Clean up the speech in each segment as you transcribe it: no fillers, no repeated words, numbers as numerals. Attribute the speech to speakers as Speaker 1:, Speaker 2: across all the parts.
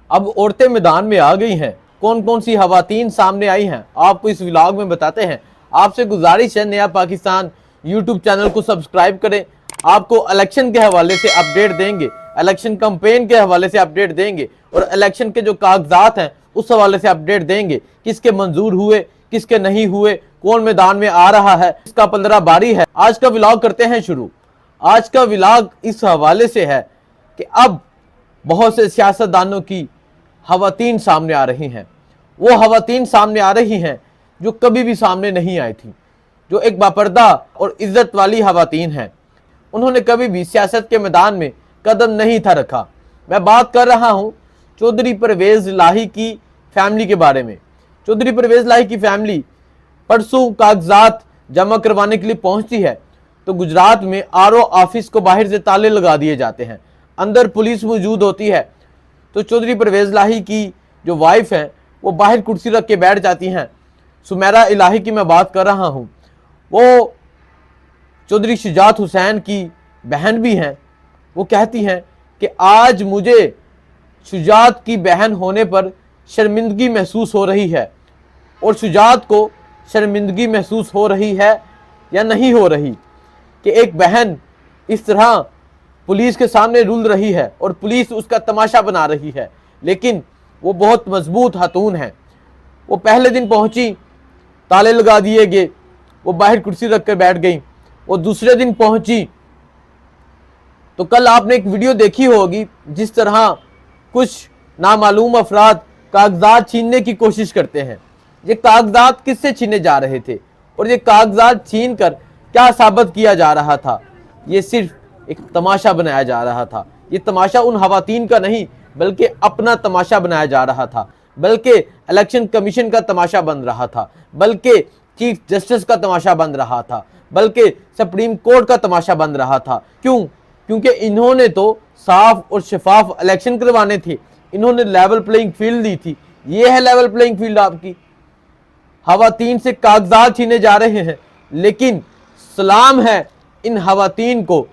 Speaker 1: अब औरतें मैदान में आ गई हैं। कौन कौन सी खवातीन सामने आई हैं आपको इस व्लॉग में बताते हैं। आपसे गुजारिश है नया पाकिस्तान यूट्यूब चैनल को सब्सक्राइब करें। आपको इलेक्शन के हवाले से अपडेट देंगे, इलेक्शन कैंपेन के हवाले से अपडेट देंगे और इलेक्शन के जो कागजात हैं उस हवाले से अपडेट देंगे। किसके मंजूर हुए, किसके नहीं हुए, कौन मैदान में आ रहा है, इसका 15 बारी है। आज का व्लॉग करते हैं शुरू। आज का व्लॉग इस हवाले से है कि अब बहुत से सियासतदानों की खवातीन सामने आ रही हैं। वो खवातीन सामने आ रही हैं जो कभी भी सामने नहीं आई थी, जो एक बापर्दा और इज्जत वाली खवातीन हैं। उन्होंने कभी भी सियासत के मैदान में कदम नहीं था रखा। मैं बात कर रहा हूं चौधरी परवेज लाही की फैमिली के बारे में। चौधरी परवेज लाही की फैमिली परसों कागजात जमा करवाने के लिए पहुंचती है तो गुजरात में आरओ ऑफिस को बाहर से ताले लगा दिए जाते हैं, अंदर पुलिस मौजूद होती है। तो चौधरी परवेज लाही की जो वाइफ है वो बाहर कुर्सी रख के बैठ जाती हैं। सुमेरा इलाही की मैं बात कर रहा हूँ, वो चौधरी शुजात हुसैन की बहन भी हैं। वो कहती हैं कि आज मुझे शुजात की बहन होने पर शर्मिंदगी महसूस हो रही है। और शुजात को शर्मिंदगी महसूस हो रही है या नहीं हो रही कि एक बहन इस तरह पुलिस के सामने रुल रही है और पुलिस उसका तमाशा बना रही है। लेकिन वो बहुत मजबूत खातून है। वो पहले दिन पहुंची, ताले लगा दिए गए, वो बाहर कुर्सी रख कर बैठ गई। वो दूसरे दिन पहुंची तो कल आपने एक वीडियो देखी होगी जिस तरह कुछ नामालूम अफराद कागजात छीनने की कोशिश करते हैं। ये कागजात किससे छीने जा रहे थे और ये कागजात छीन कर क्या साबित किया जा रहा था? ये सिर्फ एक तमाशा बनाया जा रहा था। ये तमाशा उन खवातीन का नहीं बल्कि अपना तमाशा बनाया जा रहा था, बल्कि इलेक्शन कमीशन का तमाशा बन रहा था, बल्कि चीफ जस्टिस का तमाशा बन रहा था, बल्कि सुप्रीम कोर्ट का तमाशा बन रहा था। क्यों? क्योंकि इन्होंने तो साफ और शफाफ इलेक्शन करवाने थे। इन्होंने लेवल प्लेइंग फील्ड दी थी। ये है लेवल प्लेइंग फील्ड आपकी। खवातीन से कागजात छीने जा रहे हैं, लेकिन सलाम है इन खवातीन को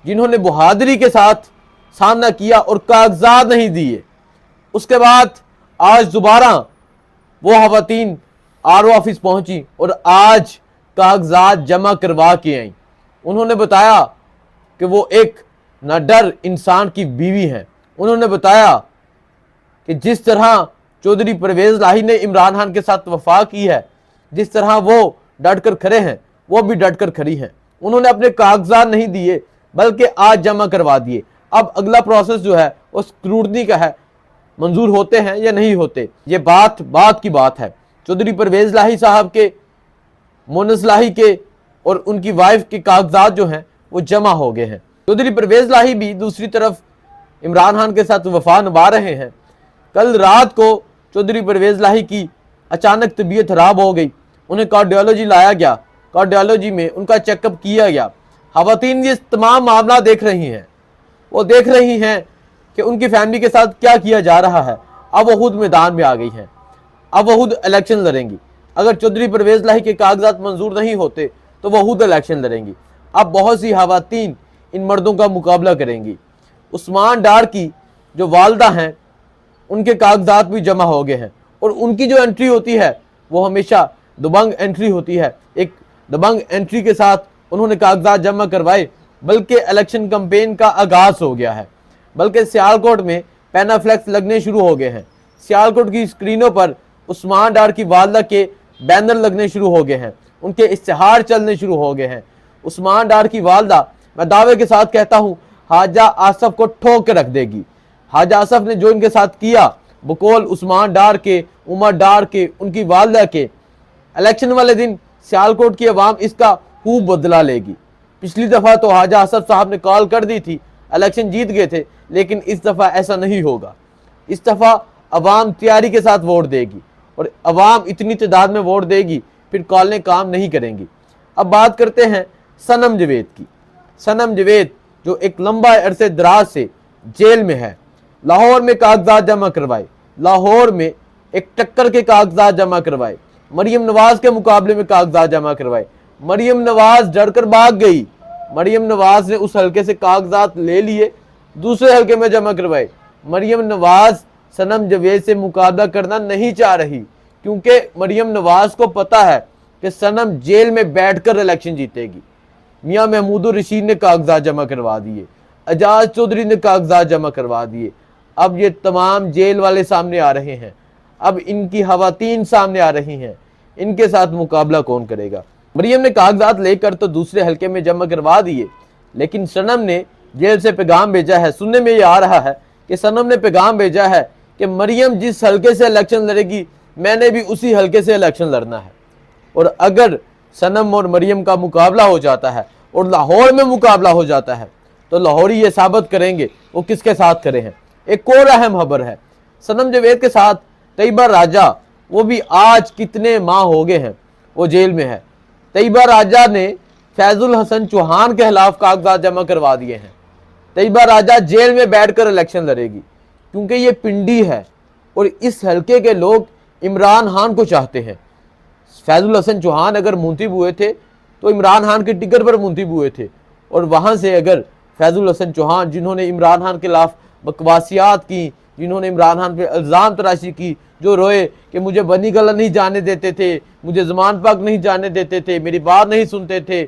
Speaker 1: जिन्होंने बहादुरी के साथ सामना किया और कागजात नहीं दिए। उसके बाद आज दोबारा वो खवातीन आरओ ऑफिस पहुंची और आज कागजात जमा करवा के आई। उन्होंने बताया कि वो एक नाडर इंसान की बीवी हैं। उन्होंने बताया कि जिस तरह चौधरी परवेज लाही ने इमरान खान के साथ वफा की है, जिस तरह वो डट कर खड़े हैं, वो भी डट कर खड़ी हैं। उन्होंने अपने कागजात नहीं दिए बल्कि आज जमा करवा दिए। अब अगला प्रोसेस जो है वो स्क्रूटनी का है, मंजूर होते हैं या नहीं होते। ये बात की बात है। चौधरी परवेज लाही साहब के, मोनस लाही के और उनकी वाइफ के कागजात जो हैं वो जमा हो गए हैं। चौधरी परवेज लाही भी दूसरी तरफ इमरान खान के साथ वफा निभा रहे हैं। कल रात को चौधरी परवेज लाही की अचानक तबीयत खराब हो गई। उन्हें कार्डियोलॉजी लाया गया। कार्डियोलॉजी में उनका चेकअप किया गया। खवातीन ये तमाम मामला देख रही हैं। वो देख रही हैं कि उनकी फैमिली के साथ क्या किया जा रहा है। अब वो खुद मैदान में आ गई हैं। अब वो खुद इलेक्शन लड़ेंगी। अगर चौधरी परवेज लाही के कागजात मंजूर नहीं होते तो वो खुद इलेक्शन लड़ेंगी। अब बहुत सी खवातीन इन मर्दों का मुकाबला करेंगी। उस्मान डार की जो वालदा हैं उनके कागजात भी जमा हो गए हैं और उनकी जो एंट्री होती है वो हमेशा दबंग एंट्री होती है। एक दबंग एंट्री के साथ उन्होंने कागजात जमा करवाए, बल्कि इलेक्शन कैंपेन का आगाज हो गया है। बल्कि सियालकोट में पैनाफ्लेक्स लगने शुरू हो गए हैं। सियालकोट की स्क्रीनों पर उस्मान डार की वालदा के बैनर लगने शुरू हो गए हैं। उनके इश्तिहार चलने शुरू हो गए हैं। उस्मान डार की वालदा, मैं दावे के साथ कहता हूँ, हाजा आसफ को ठोक के रख देगी। हाजा आसफ ने जो इनके साथ किया बकौल उस्मान डार के, उमर डार के, उनकी वालदा के, इलेक्शन वाले दिन सियालकोट की अवाम इसका खूब बदला लेगी। पिछली दफ़ा तो हाजा आसफ साहब ने कॉल कर दी थी, इलेक्शन जीत गए थे, लेकिन इस दफ़ा ऐसा नहीं होगा। इस दफ़ा अवाम तैयारी के साथ वोट देगी और अवाम इतनी तादाद में वोट देगी फिर कॉलें काम नहीं करेंगी। अब बात करते हैं सनम जवेद की। सनम जवेद जो एक लंबा अरसे दराज से जेल में है, लाहौर में कागजात जमा करवाए, लाहौर में एक टक्कर के कागजात जमा करवाए, मरियम नवाज के मुकाबले में कागजात जमा करवाए। मरियम नवाज डरकर भाग गई। मरियम नवाज ने उस हल्के से कागजात ले लिए, दूसरे हल्के में जमा करवाए। मरियम नवाज सनम जवेद से मुकाबला करना नहीं चाह रही, क्योंकि मरियम नवाज को पता है कि सनम जेल में बैठकर इलेक्शन जीतेगी। मियां महमूदुर रशीद ने कागजात जमा करवा दिए, एजाज चौधरी ने कागजात जमा करवा दिए। अब ये तमाम जेल वाले सामने आ रहे हैं, अब इनकी खवातीन सामने आ रही हैं, इनके साथ मुकाबला कौन करेगा। मरियम ने कागजात लेकर तो दूसरे हल्के में जमा करवा दिए, लेकिन सनम ने जेल से पैगाम भेजा है। सुनने में ये आ रहा है कि सनम ने पैगाम भेजा है कि मरियम जिस हल्के से इलेक्शन लड़ेगी, मैंने भी उसी हल्के से इलेक्शन लड़ना है। और अगर सनम और मरियम का मुकाबला हो जाता है और लाहौर में मुकाबला हो जाता है, तो लाहौरी ये साबित करेंगे वो किसके साथ खड़े हैं। एक और अहम खबर है, सनम जवेद के साथ तैयबा राजा, वो भी आज कितने माह हो गए हैं वो जेल में है। तैयबा राजा ने फैजुल हसन चौहान के खिलाफ कागजात जमा करवा दिए हैं। तैयबा राजा जेल में बैठकर इलेक्शन लड़ेगी, क्योंकि ये पिंडी है और इस हल्के के लोग इमरान खान को चाहते हैं। फैजुल हसन चौहान अगर मुंतखब हुए थे तो इमरान खान के टिकट पर मुंतखब हुए थे, और वहाँ से अगर फैजुल हसन चौहान, जिन्होंने इमरान खान के खिलाफ बकवासियात की, जिन्होंने इमरान खान पर इल्ज़ाम तराशी की, जो रोए कि मुझे बनी गला नहीं जाने देते थे, मुझे ज़मान पाक नहीं जाने देते थे, मेरी बात नहीं सुनते थे,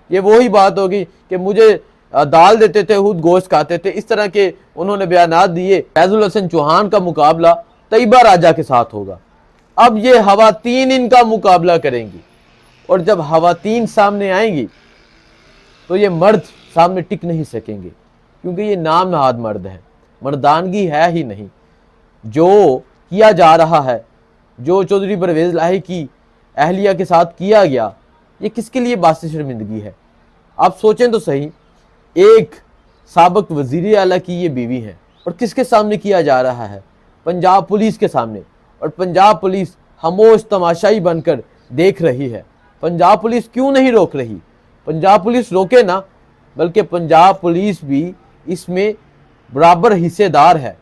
Speaker 1: ये वही बात होगी कि मुझे दाल देते थे, खुद गोश्त खाते थे, इस तरह के उन्होंने बयानात दिए। फैजुल हसन चौहान का मुकाबला तैयबा राजा के साथ होगा। अब ये खवातीन इनका मुकाबला करेंगी, और जब खवातीन सामने आएंगी तो ये मर्द सामने टिक नहीं सकेंगे, क्योंकि ये नाम नहाद मर्द है, मर्दानगी है ही नहीं। जो किया जा रहा है, जो चौधरी परवेज़ लाही की अहलिया के साथ किया गया, ये किसके लिए बासी शर्मिंदगी है। आप सोचें तो सही, एक साबिक वज़ीर आला की ये बीवी है, और किसके सामने किया जा रहा है, पंजाब पुलिस के सामने। और पंजाब पुलिस खामोश तमाशाई बनकर देख रही है। पंजाब पुलिस क्यों नहीं रोक रही? पंजाब पुलिस रोके ना, बल्कि पंजाब पुलिस भी इसमें बराबर हिस्सेदार है।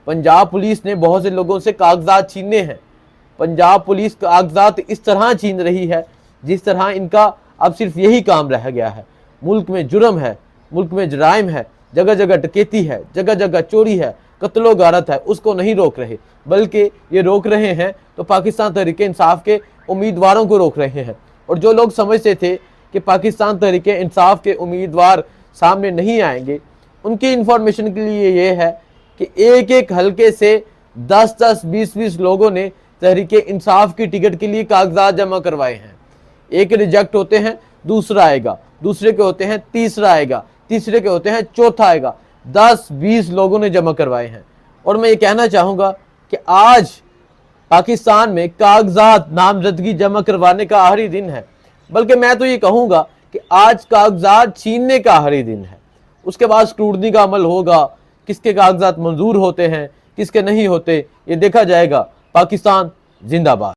Speaker 1: पंजाब पुलिस ने बहुत से लोगों से कागजात छीने हैं। पंजाब पुलिस कागजात इस तरह छीन रही है जिस तरह इनका अब सिर्फ यही काम रह गया है। मुल्क में जुर्म है, मुल्क में जराइम है, जगह जगह डकैती है, जगह जगह चोरी है, कत्लो गारत है, उसको नहीं रोक रहे, बल्कि ये रोक रहे हैं तो पाकिस्तान तहरीक इंसाफ के उम्मीदवारों को रोक रहे हैं। और जो लोग समझते थे कि पाकिस्तान तहरीक इंसाफ के उम्मीदवार सामने नहीं आएंगे, उनकी इंफॉर्मेशन के लिए ये है कि एक एक हल्के से 10-10, 20-20 लोगों ने तहरीक इंसाफ की टिकट के लिए कागजात जमा करवाए हैं। एक रिजेक्ट होते हैं, दूसरा आएगा, दूसरे के होते हैं, तीसरा आएगा, तीसरे के होते हैं, चौथा आएगा। 10-20 लोगों ने जमा करवाए हैं। और मैं ये कहना चाहूँगा कि आज पाकिस्तान में कागजात नामजदगी जमा करवाने का आखिरी दिन है, बल्कि मैं तो ये कहूँगा कि आज कागजात छीनने का आखिरी दिन है। उसके बाद स्क्रूटनी का अमल होगा, किसके कागजात मंजूर होते हैं, किसके नहीं होते, ये देखा जाएगा। पाकिस्तान जिंदाबाद।